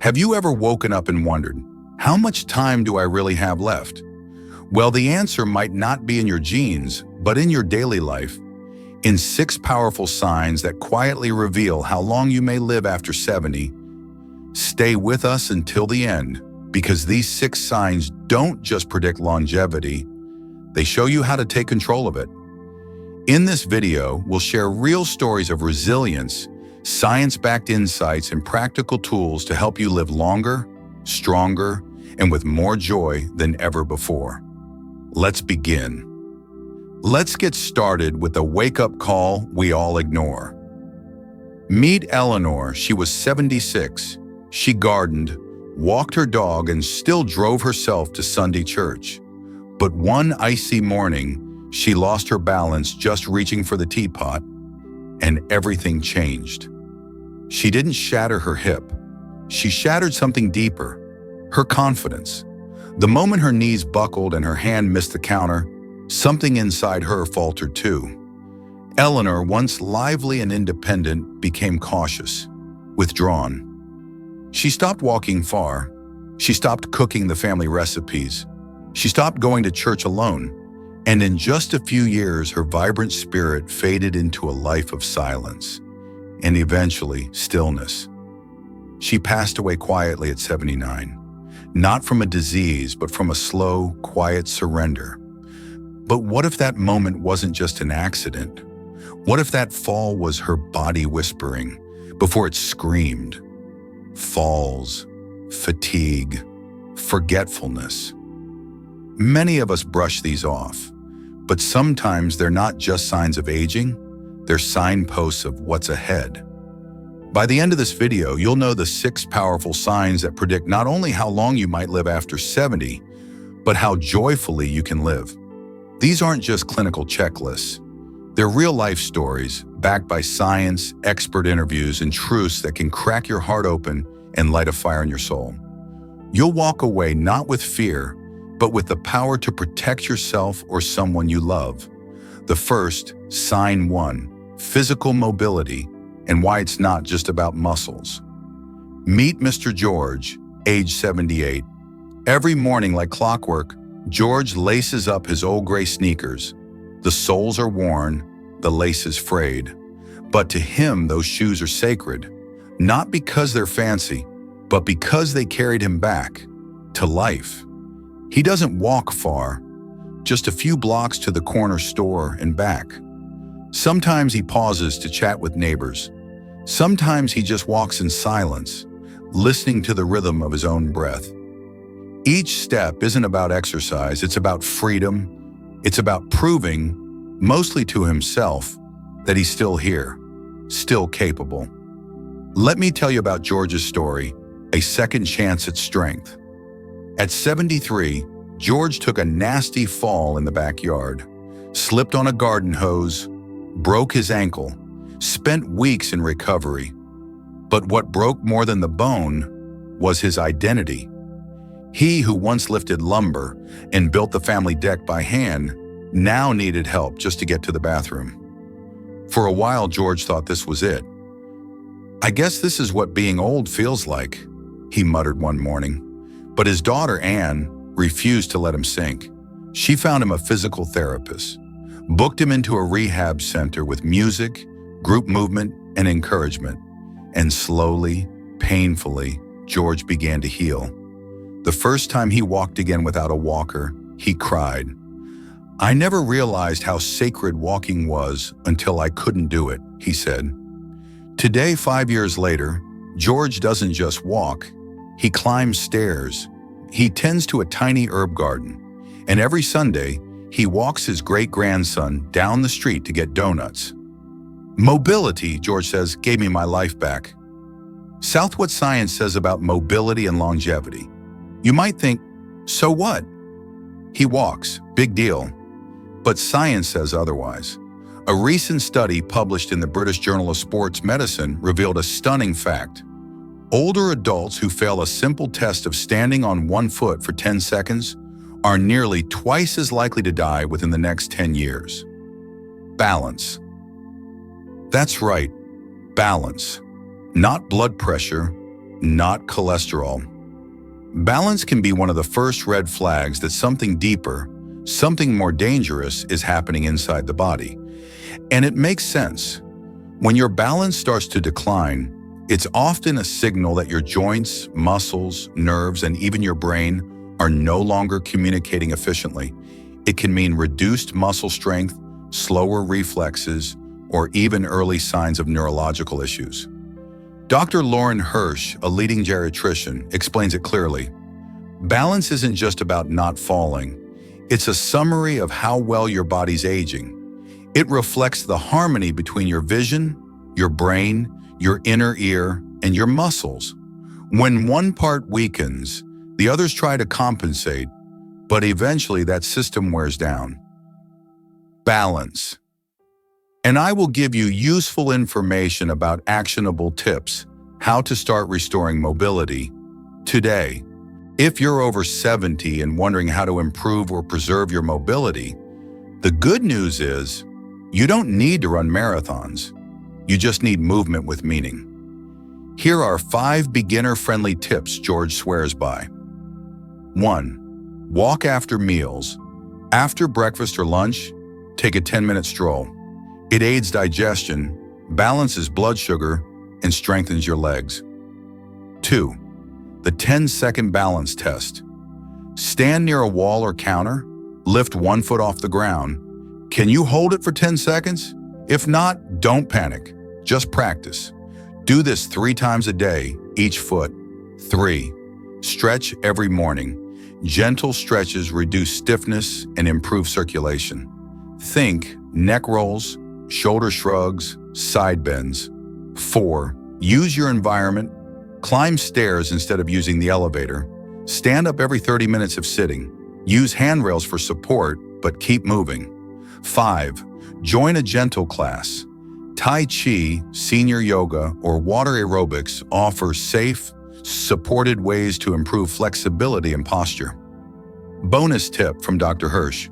Have you ever woken up and wondered, how much time do I really have left? Well, the answer might not be in your genes, but in your daily life, in 6 powerful signs that quietly reveal how long you may live after 70. Stay with us until the end, because these 6 signs don't just predict longevity, they show you how to take control of it. In this video, we'll share real stories of resilience, science-backed insights, and practical tools to help you live longer, stronger, and with more joy than ever before. Let's begin. Let's get started with a wake-up call we all ignore. Meet Eleanor. She was 76. She gardened, walked her dog, and still drove herself to Sunday church. But one icy morning, she lost her balance just reaching for the teapot, and everything changed. She didn't shatter her hip. She shattered something deeper, her confidence. The moment her knees buckled and her hand missed the counter, something inside her faltered too. Eleanor, once lively and independent, became cautious, withdrawn. She stopped walking far. She stopped cooking the family recipes. She stopped going to church alone. And in just a few years, her vibrant spirit faded into a life of silence and eventually stillness. She passed away quietly at 79, not from a disease, but from a slow, quiet surrender. But what if that moment wasn't just an accident? What if that fall was her body whispering before it screamed? Falls, fatigue, forgetfulness. Many of us brush these off, but sometimes they're not just signs of aging, they're signposts of what's ahead. By the end of this video, you'll know the 6 powerful signs that predict not only how long you might live after 70, but how joyfully you can live. These aren't just clinical checklists. They're real-life stories backed by science, expert interviews, and truths that can crack your heart open and light a fire in your soul. You'll walk away not with fear, but with the power to protect yourself or someone you love. The first, sign 1, physical mobility, and why it's not just about muscles. Meet Mr. George, age 78. Every morning, like clockwork, George laces up his old gray sneakers. The soles are worn, the laces frayed. But to him, those shoes are sacred, not because they're fancy, but because they carried him back to life. He doesn't walk far, just a few blocks to the corner store and back. Sometimes he pauses to chat with neighbors. Sometimes he just walks in silence, listening to the rhythm of his own breath. Each step isn't about exercise, it's about freedom. It's about proving, mostly to himself, that he's still here, still capable. Let me tell you about George's story, a second chance at strength. At 73, George took a nasty fall in the backyard, slipped on a garden hose, broke his ankle, spent weeks in recovery. But what broke more than the bone was his identity. He who once lifted lumber and built the family deck by hand now needed help just to get to the bathroom. For a while, George thought this was it. "I guess this is what being old feels like," he muttered one morning. But his daughter, Anne, refused to let him sink. She found him a physical therapist, booked him into a rehab center with music, group movement, and encouragement. And slowly, painfully, George began to heal. The first time he walked again without a walker, he cried. "I never realized how sacred walking was until I couldn't do it," he said. Today, 5 years later, George doesn't just walk. He climbs stairs. He tends to a tiny herb garden. And every Sunday, he walks his great-grandson down the street to get donuts. "Mobility," George says, "gave me my life back." South what science says about mobility and longevity. You might think, so what? He walks, big deal. But science says otherwise. A recent study published in the British Journal of Sports Medicine revealed a stunning fact. Older adults who fail a simple test of standing on one foot for 10 seconds are nearly twice as likely to die within the next 10 years. Balance. That's right, balance. Not blood pressure, not cholesterol. Balance can be one of the first red flags that something deeper, something more dangerous is happening inside the body. And it makes sense. When your balance starts to decline, it's often a signal that your joints, muscles, nerves, and even your brain are no longer communicating efficiently. It can mean reduced muscle strength, slower reflexes, or even early signs of neurological issues. Dr. Lauren Hirsch, a leading geriatrician, explains it clearly. Balance isn't just about not falling. It's a summary of how well your body's aging. It reflects the harmony between your vision, your brain, your inner ear, and your muscles. When one part weakens, the others try to compensate, but eventually that system wears down. Balance. And I will give you useful information about actionable tips, how to start restoring mobility today. If you're over 70 and wondering how to improve or preserve your mobility, the good news is you don't need to run marathons. You just need movement with meaning. Here are 5 beginner-friendly tips George swears by. 1. Walk after meals. After breakfast or lunch, take a 10-minute stroll. It aids digestion, balances blood sugar, and strengthens your legs. 2. The 10-second balance test. Stand near a wall or counter, lift one foot off the ground. Can you hold it for 10 seconds? If not, don't panic. Just practice. Do this 3 times a day, each foot. 3. Stretch every morning. Gentle stretches reduce stiffness and improve circulation. Think neck rolls, shoulder shrugs, side bends. 4. Use your environment. Climb stairs instead of using the elevator. Stand up every 30 minutes if sitting. Use handrails for support, but keep moving. 5. Join a gentle class. Tai Chi, senior yoga, or water aerobics offer safe, supported ways to improve flexibility and posture. Bonus tip from Dr. Hirsch.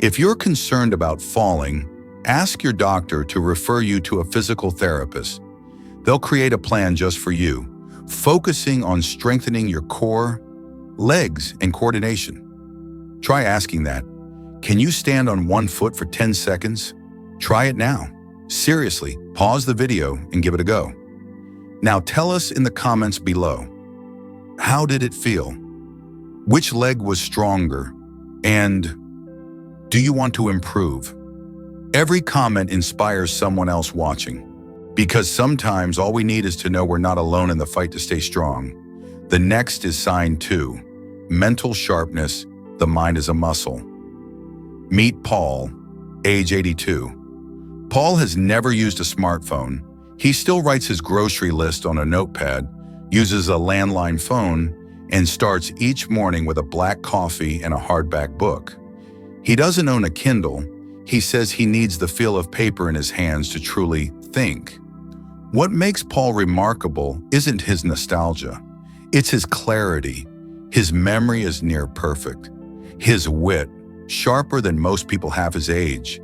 If you're concerned about falling, ask your doctor to refer you to a physical therapist. They'll create a plan just for you, focusing on strengthening your core, legs, and coordination. Try asking that. Can you stand on one foot for 10 seconds? Try it now. Seriously, pause the video and give it a go. Now tell us in the comments below. How did it feel? Which leg was stronger? And do you want to improve? Every comment inspires someone else watching. Because sometimes all we need is to know we're not alone in the fight to stay strong. The next is sign 2, mental sharpness, the mind is a muscle. Meet Paul, age 82. Paul has never used a smartphone. He still writes his grocery list on a notepad, uses a landline phone, and starts each morning with a black coffee and a hardback book. He doesn't own a Kindle. He says he needs the feel of paper in his hands to truly think. What makes Paul remarkable isn't his nostalgia. It's his clarity. His memory is near perfect. His wit, sharper than most people have his age.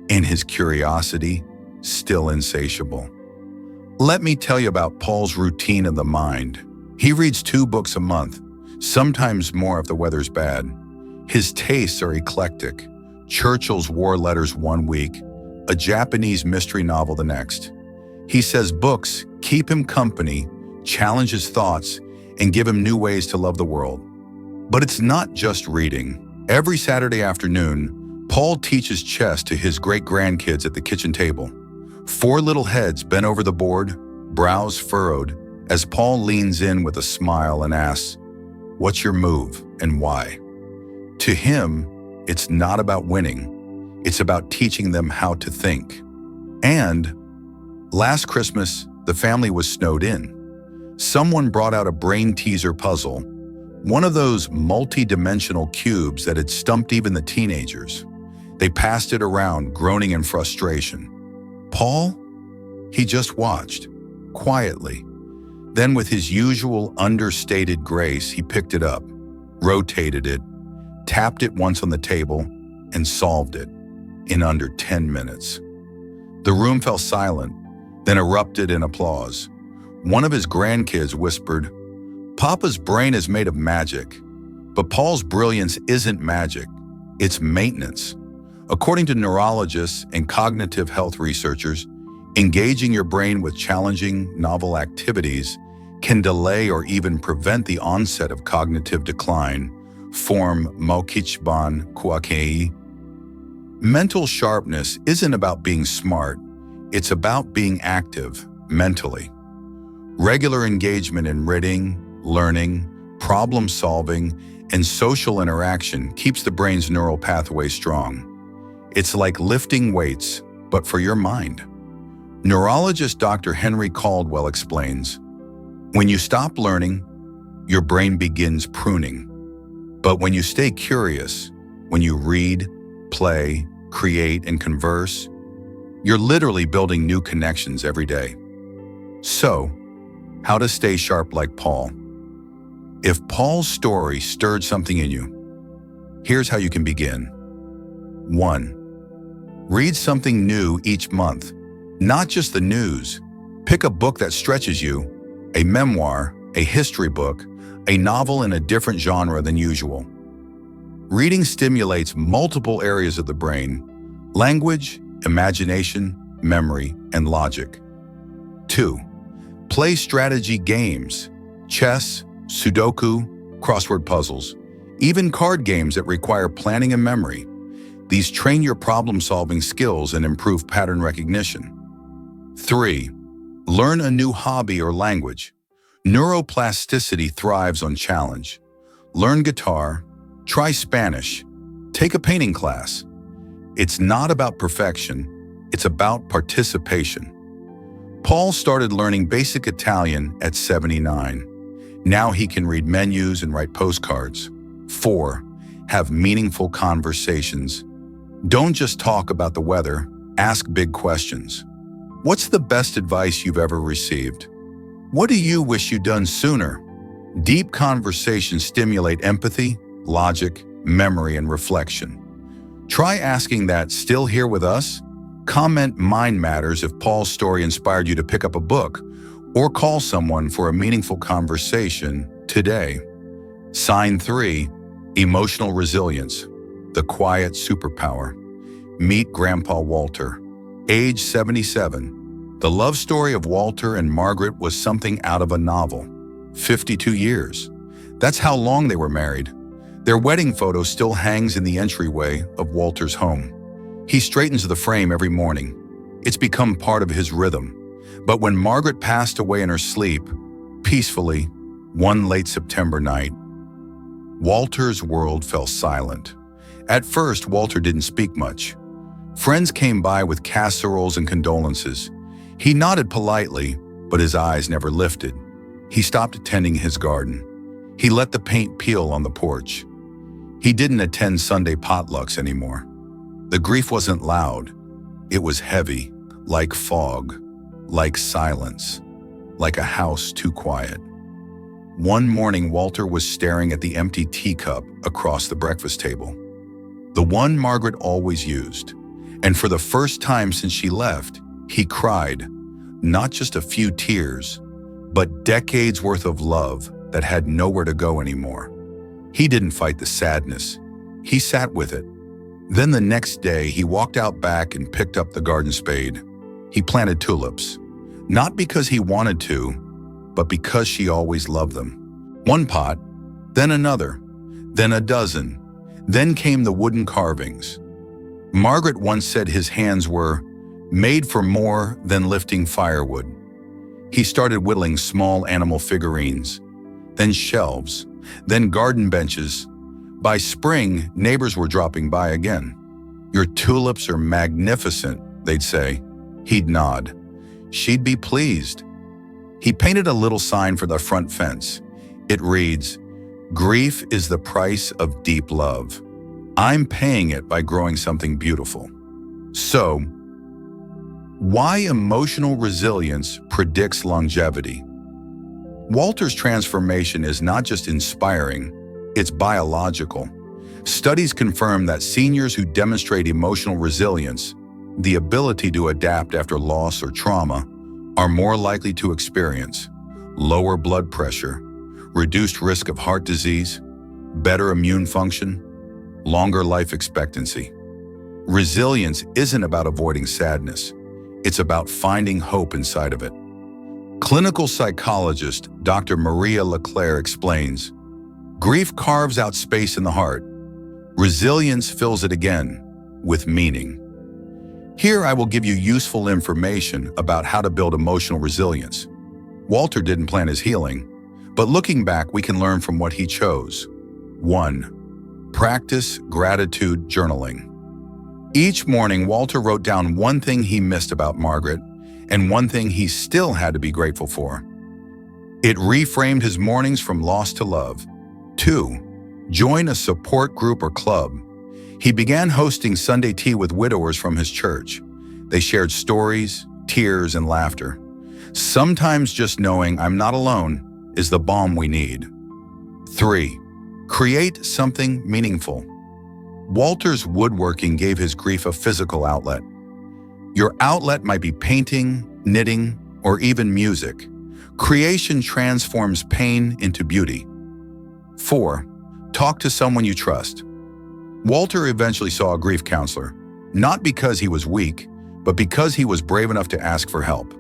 And his curiosity, still insatiable. Let me tell you about Paul's routine in the mind. He reads 2 books a month, sometimes more if the weather's bad. His tastes are eclectic. Churchill's War Letters one week, a Japanese mystery novel the next. He says books keep him company, challenge his thoughts, and give him new ways to love the world. But it's not just reading. Every Saturday afternoon, Paul teaches chess to his great-grandkids at the kitchen table. 4 little heads bent over the board, brows furrowed, as Paul leans in with a smile and asks, "What's your move and why?" To him, it's not about winning. It's about teaching them how to think. And last Christmas, the family was snowed in. Someone brought out a brain teaser puzzle, one of those multi-dimensional cubes that had stumped even the teenagers. They passed it around, groaning in frustration. Paul? He just watched, quietly. Then with his usual understated grace, he picked it up, rotated it, tapped it once on the table, and solved it in under 10 minutes. The room fell silent, then erupted in applause. One of his grandkids whispered, "Papa's brain is made of magic." But Paul's brilliance isn't magic, it's maintenance. According to neurologists and cognitive health researchers, engaging your brain with challenging, novel activities can delay or even prevent the onset of cognitive decline, form Maukichban Kuakei. Mental sharpness isn't about being smart, it's about being active mentally. Regular engagement in reading, learning, problem solving, and social interaction keeps the brain's neural pathway strong. It's like lifting weights, but for your mind. Neurologist Dr. Henry Caldwell explains, when you stop learning, your brain begins pruning. But when you stay curious, when you read, play, create, and converse, you're literally building new connections every day. So, how to stay sharp like Paul? If Paul's story stirred something in you, here's how you can begin. 1. Read something new each month, not just the news. Pick a book that stretches you, a memoir, a history book, a novel in a different genre than usual. Reading stimulates multiple areas of the brain: language, imagination, memory, and logic. 2. Play strategy games, chess, Sudoku, crossword puzzles, even card games that require planning and memory. These train your problem-solving skills and improve pattern recognition. 3. Learn a new hobby or language. Neuroplasticity thrives on challenge. Learn guitar, try Spanish, take a painting class. It's not about perfection, it's about participation. Paul started learning basic Italian at 79. Now he can read menus and write postcards. 4. Have meaningful conversations. Don't just talk about the weather, ask big questions. What's the best advice you've ever received? What do you wish you'd done sooner? Deep conversations stimulate empathy, logic, memory, and reflection. Try asking that "Still here with us?" Comment "Mind matters" if Paul's story inspired you to pick up a book, or call someone for a meaningful conversation today. Sign 3, emotional resilience, the quiet superpower. Meet Grandpa Walter, age 77. The love story of Walter and Margaret was something out of a novel. 52 years. That's how long they were married. Their wedding photo still hangs in the entryway of Walter's home. He straightens the frame every morning. It's become part of his rhythm. But when Margaret passed away in her sleep, peacefully, one late September night, Walter's world fell silent. At first, Walter didn't speak much. Friends came by with casseroles and condolences. He nodded politely, but his eyes never lifted. He stopped tending his garden. He let the paint peel on the porch. He didn't attend Sunday potlucks anymore. The grief wasn't loud. It was heavy, like fog, like silence, like a house too quiet. One morning, Walter was staring at the empty teacup across the breakfast table, the one Margaret always used. And for the first time since she left, he cried, not just a few tears, but decades worth of love that had nowhere to go anymore. He didn't fight the sadness. He sat with it. Then the next day, he walked out back and picked up the garden spade. He planted tulips, not because he wanted to, but because she always loved them. One pot, then another, then a dozen. Then came the wooden carvings. Margaret once said his hands were made for more than lifting firewood. He started whittling small animal figurines, then shelves, then garden benches. By spring, neighbors were dropping by again. "Your tulips are magnificent," they'd say. He'd nod. She'd be pleased. He painted a little sign for the front fence. It reads, "Grief is the price of deep love. I'm paying it by growing something beautiful." So, why emotional resilience predicts longevity? Walter's transformation is not just inspiring, it's biological. Studies confirm that seniors who demonstrate emotional resilience, the ability to adapt after loss or trauma, are more likely to experience lower blood pressure, reduced risk of heart disease, better immune function, longer life expectancy. Resilience isn't about avoiding sadness. It's about finding hope inside of it. Clinical psychologist Dr. Maria Leclerc explains, grief carves out space in the heart. Resilience fills it again with meaning. Here I will give you useful information about how to build emotional resilience. Walter didn't plan his healing, but looking back, we can learn from what he chose. 1. Practice gratitude journaling. Each morning, Walter wrote down one thing he missed about Margaret and one thing he still had to be grateful for. It reframed his mornings from loss to love. 2. Join a support group or club. He began hosting Sunday tea with widowers from his church. They shared stories, tears, and laughter. Sometimes just knowing I'm not alone is the balm we need. 3. Create something meaningful. Walter's woodworking gave his grief a physical outlet. Your outlet might be painting, knitting, or even music. Creation transforms pain into beauty. 4. Talk to someone you trust. Walter eventually saw a grief counselor, not because he was weak, but because he was brave enough to ask for help.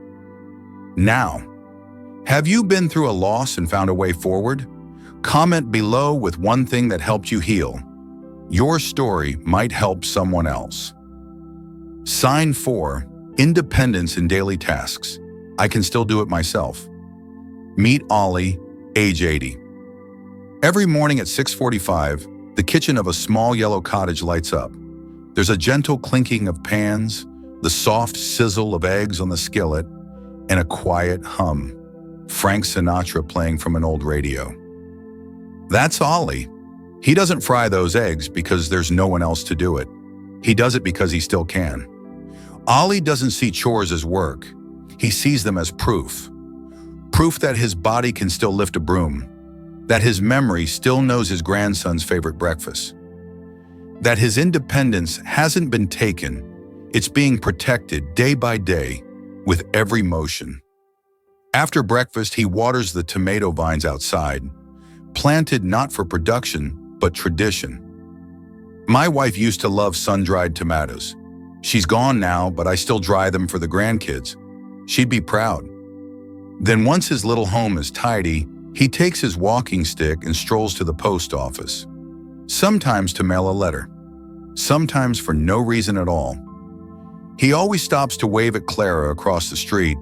Now, have you been through a loss and found a way forward? Comment below with one thing that helped you heal. Your story might help someone else. Sign 4. Independence in daily tasks. I can still do it myself. Meet Ollie, age 80. Every morning at 6:45, the kitchen of a small yellow cottage lights up. There's a gentle clinking of pans, the soft sizzle of eggs on the skillet, and a quiet hum. Frank Sinatra playing from an old radio. That's Ollie. He doesn't fry those eggs because there's no one else to do it. He does it because he still can. Ollie doesn't see chores as work. He sees them as proof. Proof that his body can still lift a broom, that his memory still knows his grandson's favorite breakfast, that his independence hasn't been taken, it's being protected day by day with every motion. After breakfast, he waters the tomato vines outside, planted not for production, but tradition. My wife used to love sun-dried tomatoes. She's gone now, but I still dry them for the grandkids. She'd be proud. Then once his little home is tidy, he takes his walking stick and strolls to the post office. Sometimes to mail a letter, sometimes for no reason at all. He always stops to wave at Clara across the street,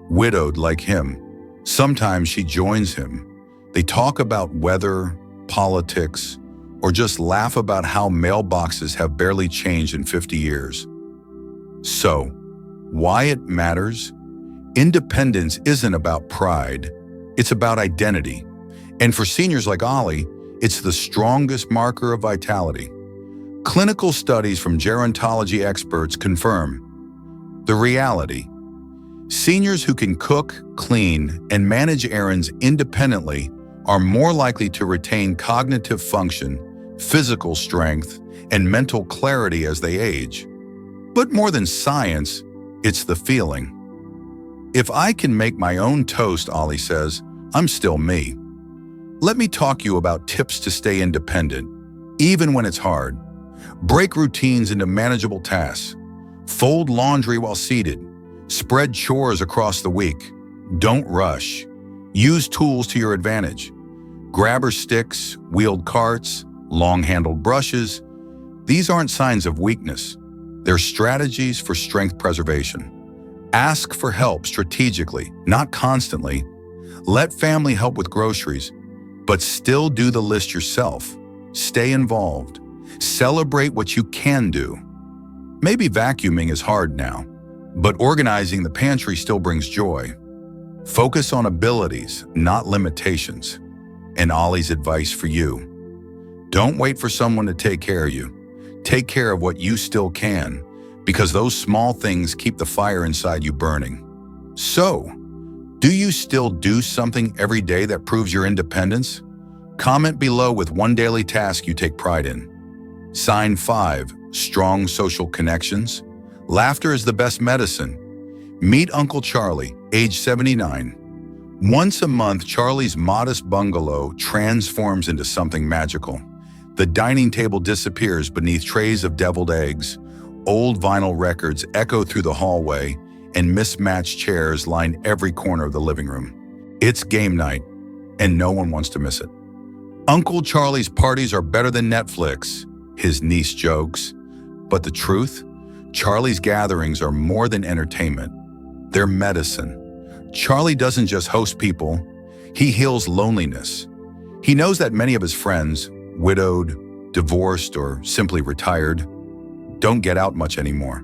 widowed like him. Sometimes she joins him. They talk about weather, politics, or just laugh about how mailboxes have barely changed in 50 years. So, why it matters? Independence isn't about pride, it's about identity. And for seniors like Ollie, it's the strongest marker of vitality. Clinical studies from gerontology experts confirm the reality. Seniors who can cook, clean, and manage errands independently are more likely to retain cognitive function, physical strength, and mental clarity as they age. But more than science, it's the feeling. If I can make my own toast, Ollie says, I'm still me. Let me talk you about tips to stay independent, even when it's hard. Break routines into manageable tasks. Fold laundry while seated. Spread chores across the week. Don't rush. Use tools to your advantage. Grabber sticks, wheeled carts, long-handled brushes. These aren't signs of weakness. They're strategies for strength preservation. Ask for help strategically, not constantly. Let family help with groceries, but still do the list yourself. Stay involved. Celebrate what you can do. Maybe vacuuming is hard now, but organizing the pantry still brings joy. Focus on abilities, not limitations. And Ollie's advice for you: don't wait for someone to take care of you. Take care of what you still can, because those small things keep the fire inside you burning. So, do you still do something every day that proves your independence? Comment below with one daily task you take pride in. Sign 5, strong social connections. Laughter is the best medicine. Meet Uncle Charlie, age 79. Once a month, Charlie's modest bungalow transforms into something magical. The dining table disappears beneath trays of deviled eggs, old vinyl records echo through the hallway, and mismatched chairs line every corner of the living room. It's game night, and no one wants to miss it. Uncle Charlie's parties are better than Netflix, his niece jokes. But the truth? Charlie's gatherings are more than entertainment. They're medicine. Charlie doesn't just host people, he heals loneliness. He knows that many of his friends, widowed, divorced, or simply retired, don't get out much anymore.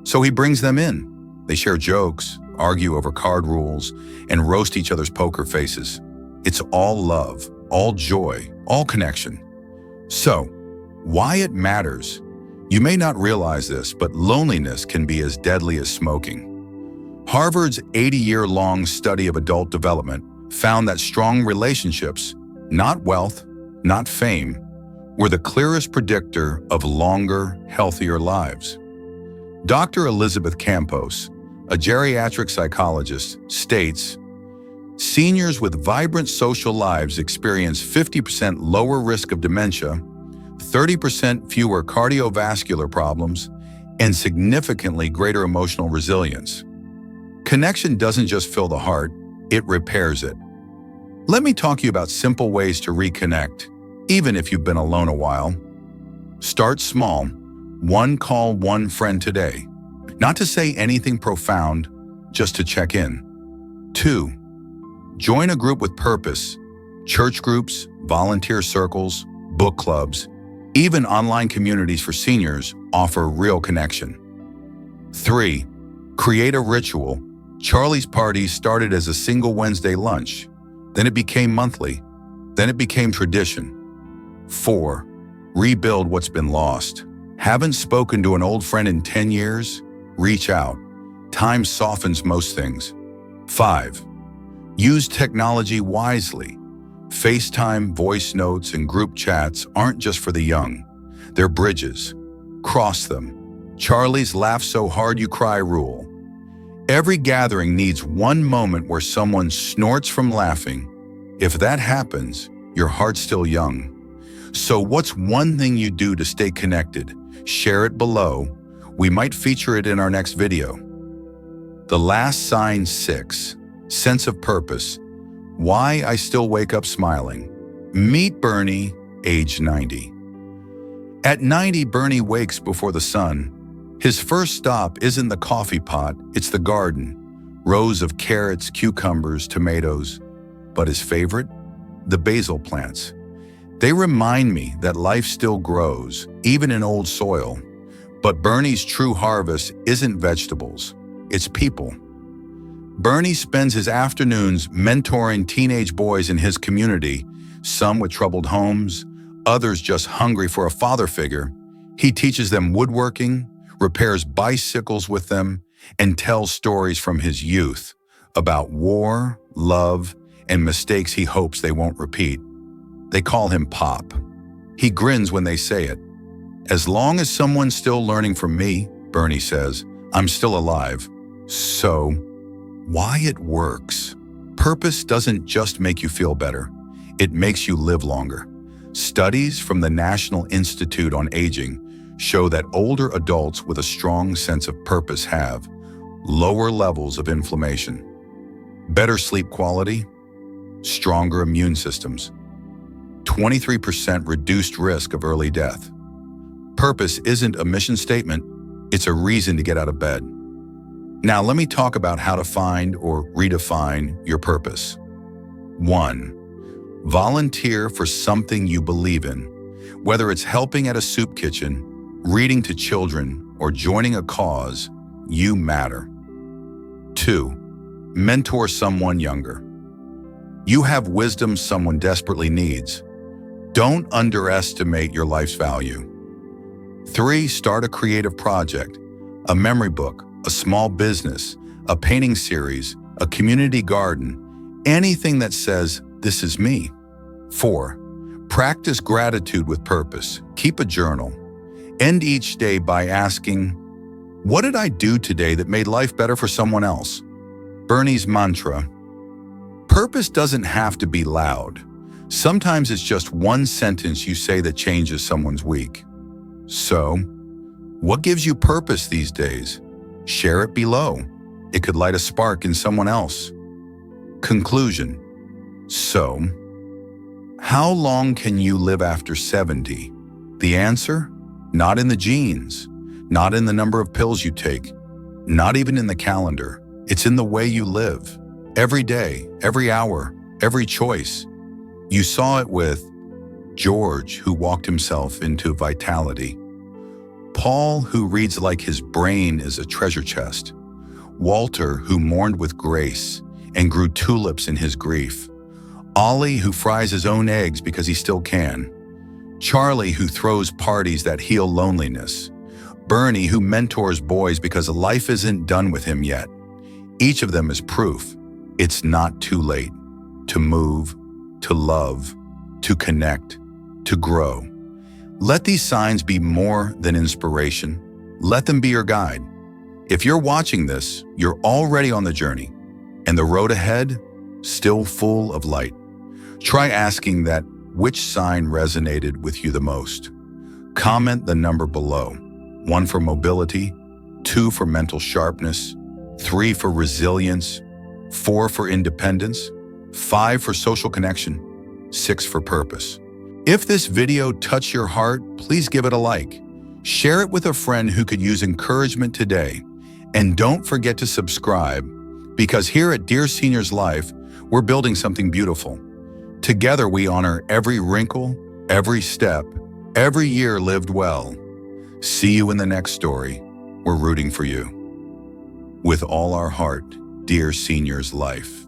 So he brings them in. They share jokes, argue over card rules, and roast each other's poker faces. It's all love, all joy, all connection. So, why it matters? You may not realize this, but loneliness can be as deadly as smoking. Harvard's 80-year-long study of adult development found that strong relationships, not wealth, not fame, were the clearest predictor of longer, healthier lives. Dr. Elizabeth Campos, a geriatric psychologist, states, seniors with vibrant social lives experience 50% lower risk of dementia, 30% fewer cardiovascular problems, and significantly greater emotional resilience. Connection doesn't just fill the heart, it repairs it. Let me talk to you about simple ways to reconnect, even if you've been alone a while. Start small. One call, one friend today. Not to say anything profound, just to check in. 2. Join a group with purpose. Church groups, volunteer circles, book clubs, even online communities for seniors offer real connection. 3. Create a ritual. Charlie's parties started as a single Wednesday lunch. Then it became monthly. Then it became tradition. 4. Rebuild what's been lost. Haven't spoken to an old friend in 10 years? Reach out. Time softens most things. 5. Use technology wisely. FaceTime, voice notes, and group chats aren't just for the young. They're bridges. Cross them. Charlie's laugh so hard you cry rule. Every gathering needs one moment where someone snorts from laughing. If that happens, your heart's still young. So what's one thing you do to stay connected? Share it below. We might feature it in our next video. The last sign 6, sense of purpose. Why I still wake up smiling. Meet Bernie, age 90. At 90, Bernie wakes before the sun. His first stop isn't the coffee pot, it's the garden. Rows of carrots, cucumbers, tomatoes. But his favorite? The basil plants. They remind me that life still grows, even in old soil. But Bernie's true harvest isn't vegetables, it's people. Bernie spends his afternoons mentoring teenage boys in his community, some with troubled homes, others just hungry for a father figure. He teaches them woodworking, repairs bicycles with them, and tells stories from his youth about war, love, and mistakes he hopes they won't repeat. They call him Pop. He grins when they say it. As long as someone's still learning from me, Bernie says, I'm still alive. So, why it works? Purpose doesn't just make you feel better. It makes you live longer. Studies from the National Institute on Aging show that older adults with a strong sense of purpose have lower levels of inflammation, better sleep quality, stronger immune systems, 23% reduced risk of early death. Purpose isn't a mission statement, it's a reason to get out of bed. Now let me talk about how to find or redefine your purpose. 1. Volunteer for something you believe in. Whether it's helping at a soup kitchen, reading to children, or joining a cause, you matter. 2. Mentor someone younger. You have wisdom someone desperately needs. Don't underestimate your life's value. 3. Start a creative project, a memory book, a small business, a painting series, a community garden, anything that says, this is me. 4. Practice gratitude with purpose. Keep a journal. End each day by asking, what did I do today that made life better for someone else? Bernie's mantra. Purpose doesn't have to be loud. Sometimes it's just one sentence you say that changes someone's week. So, what gives you purpose these days? Share it below. It could light a spark in someone else. Conclusion. So, how long can you live after 70? The answer? Not in the genes, not in the number of pills you take, not even in the calendar. It's in the way you live. Every day, every hour, every choice. You saw it with George, who walked himself into vitality. Paul, who reads like his brain is a treasure chest. Walter, who mourned with grace and grew tulips in his grief. Ollie, who fries his own eggs because he still can. Charlie, who throws parties that heal loneliness. Bernie, who mentors boys because life isn't done with him yet. Each of them is proof it's not too late to move, to love, to connect, to grow. Let these signs be more than inspiration. Let them be your guide. If you're watching this, you're already on the journey, and the road ahead, still full of light. Try asking that which sign resonated with you the most. Comment the number below. 1 for mobility, 2 for mental sharpness, 3 for resilience, 4 for independence, 5 for social connection, 6 for purpose. If this video touched your heart, please give it a like. Share it with a friend who could use encouragement today. And don't forget to subscribe, because here at Dear Seniors Life, we're building something beautiful. Together we honor every wrinkle, every step, every year lived well. See you in the next story. We're rooting for you. With all our heart, Dear Seniors Life.